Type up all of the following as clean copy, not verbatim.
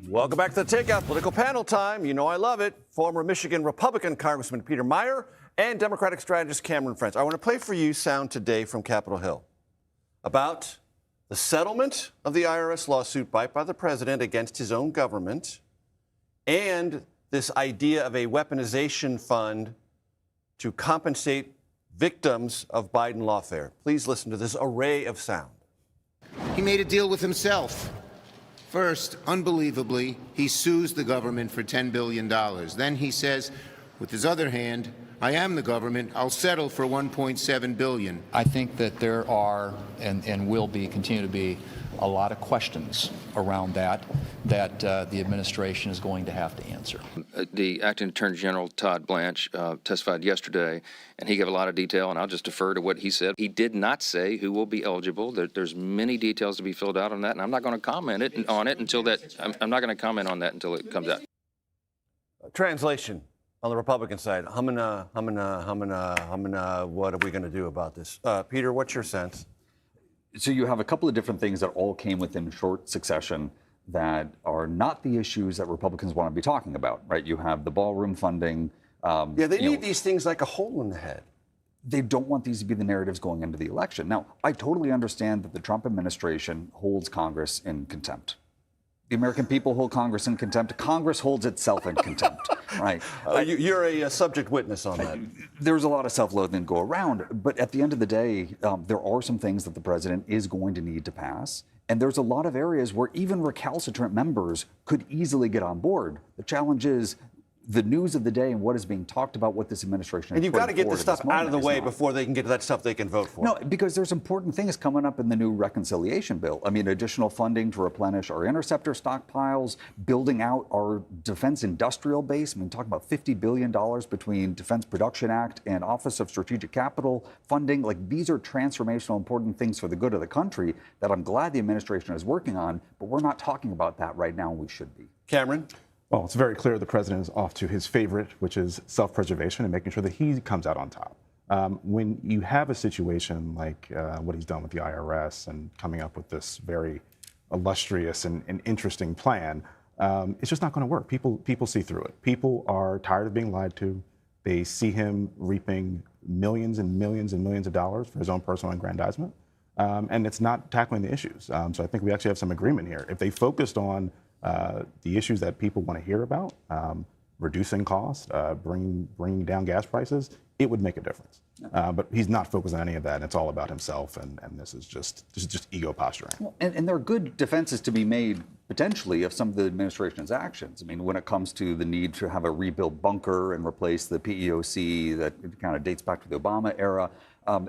Welcome back to the Takeout Political Panel time. You know I love it. Former Michigan Republican Congressman Peter Meijer and Democratic strategist Cameron French. I want to play for you sound today from Capitol Hill about the settlement of the IRS lawsuit by the president against his own government and this idea of a weaponization fund to compensate victims of Biden lawfare. Please listen to this array of sound. He made a deal with himself. First, unbelievably, he sues the government for $10 billion. Then he says, with his other hand, I am the government, I'll settle for $1.7 billion. I think that there are and will be, continue to be, a lot of questions around that the administration is going to have to answer. The Acting Attorney General, Todd Blanche, testified yesterday, and he gave a lot of detail, and I'll just defer to what he said. He did not say who will be eligible. There's many details to be filled out on that, and I'm not going to comment on it until that. I'm not going to comment on that until it comes out. Translation on the Republican side. What are we going to do about this? Peter, what's your sense? So you have a couple of different things that all came within short succession that are not the issues that Republicans want to be talking about, right? You have the ballroom funding. They need these things like a hole in the head. They don't want these to be the narratives going into the election. Now, I totally understand that the Trump administration holds Congress in contempt. The American people hold Congress in contempt. Congress holds itself in contempt, right? You're a subject witness on that. There's a lot of self-loathing go around, but at the end of the day, there are some things that the president is going to need to pass, and there's a lot of areas where even recalcitrant members could easily get on board. The challenge is the news of the day and what is being talked about, what this administration and you've got to get this stuff out of the way before they can get to that stuff they can vote for. No, because there's important things coming up in the new reconciliation bill. I mean, additional funding to replenish our interceptor stockpiles, building out our defense industrial base. I mean, talking about $50 billion between Defense Production Act and Office of Strategic Capital funding. Like, these are transformational, important things for the good of the country that I'm glad the administration is working on, but we're not talking about that right now, and we should be. Cameron? Well, it's very clear the president is off to his favorite, which is self-preservation and making sure that he comes out on top. When you have a situation like what he's done with the IRS and coming up with this very illustrious and interesting plan, it's just not going to work. People see through it. People are tired of being lied to. They see him reaping millions and millions and millions of dollars for his own personal aggrandizement, and it's not tackling the issues. So I think we actually have some agreement here. If they focused on the issues that people want to hear about, reducing costs, bringing down gas prices, it would make a difference. But he's not focused on any of that, and it's all about himself, and this is just ego posturing. Well, and there are good defenses to be made, potentially, of some of the administration's actions. I mean, when it comes to the need to have a rebuilt bunker and replace the PEOC that kind of dates back to the Obama era,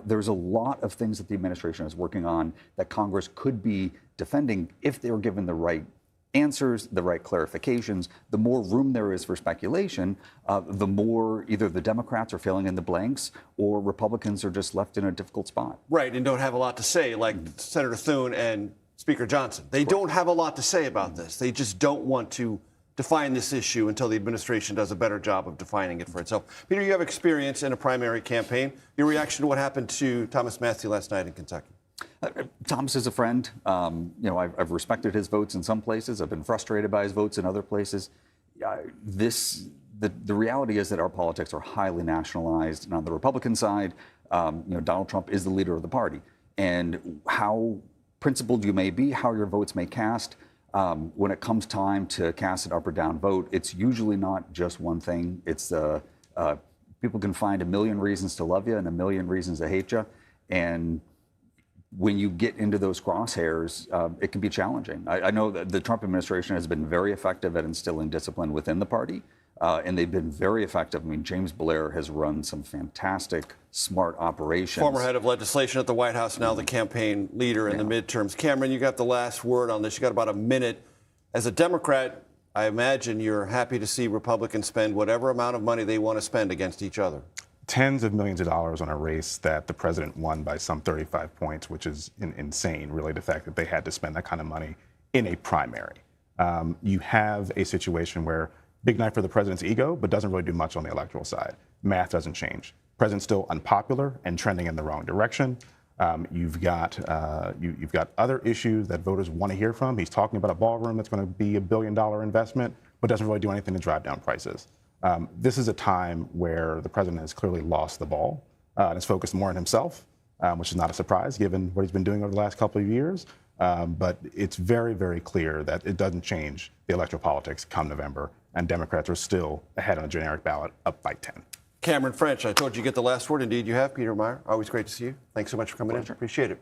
there's a lot of things that the administration is working on that Congress could be defending if they were given the right answers, the right clarifications. The more room there is for speculation, the more either the Democrats are filling in the blanks or Republicans are just left in a difficult spot. Right, and don't have a lot to say, like Senator Thune and Speaker Johnson. They don't have a lot to say about this. They just don't want to define this issue until the administration does a better job of defining it for itself. Peter, you have experience in a primary campaign. Your reaction to what happened to Thomas Matthew last night in Kentucky? Thomas is a friend. I've respected his votes in some places. I've been frustrated by his votes in other places. The reality is that our politics are highly nationalized. And on the Republican side, Donald Trump is the leader of the party. And how principled you may be, how your votes may cast, when it comes time to cast an up or down vote, it's usually not just one thing. It's people can find a million reasons to love you and a million reasons to hate you. And when you get into those crosshairs, it can be challenging. I know that the Trump administration has been very effective at instilling discipline within the party, and they've been very effective. I mean, James Blair has run some fantastic, smart operations. Former head of legislation at the White House, now the campaign leader in the midterms. Cameron, you got the last word on this. You got about a minute. As a Democrat, I imagine you're happy to see Republicans spend whatever amount of money they want to spend against each other. Tens of millions of dollars on a race that the president won by some 35 points, which is insane, really, the fact that they had to spend that kind of money in a primary. You have a situation where big night for the president's ego, but doesn't really do much on the electoral side. Math doesn't change. President's still unpopular and trending in the wrong direction. You've got other issues that voters want to hear from. He's talking about a ballroom that's going to be $1 billion investment, but doesn't really do anything to drive down prices. This is a time where the president has clearly lost the ball and is focused more on himself, which is not a surprise given what he's been doing over the last couple of years. But it's very, very clear that it doesn't change the electoral politics come November, and Democrats are still ahead on a generic ballot, up by 10. Cameron French, I told you get the last word. Indeed, you have. Peter Meijer, always great to see you. Thanks so much for coming in. Appreciate it.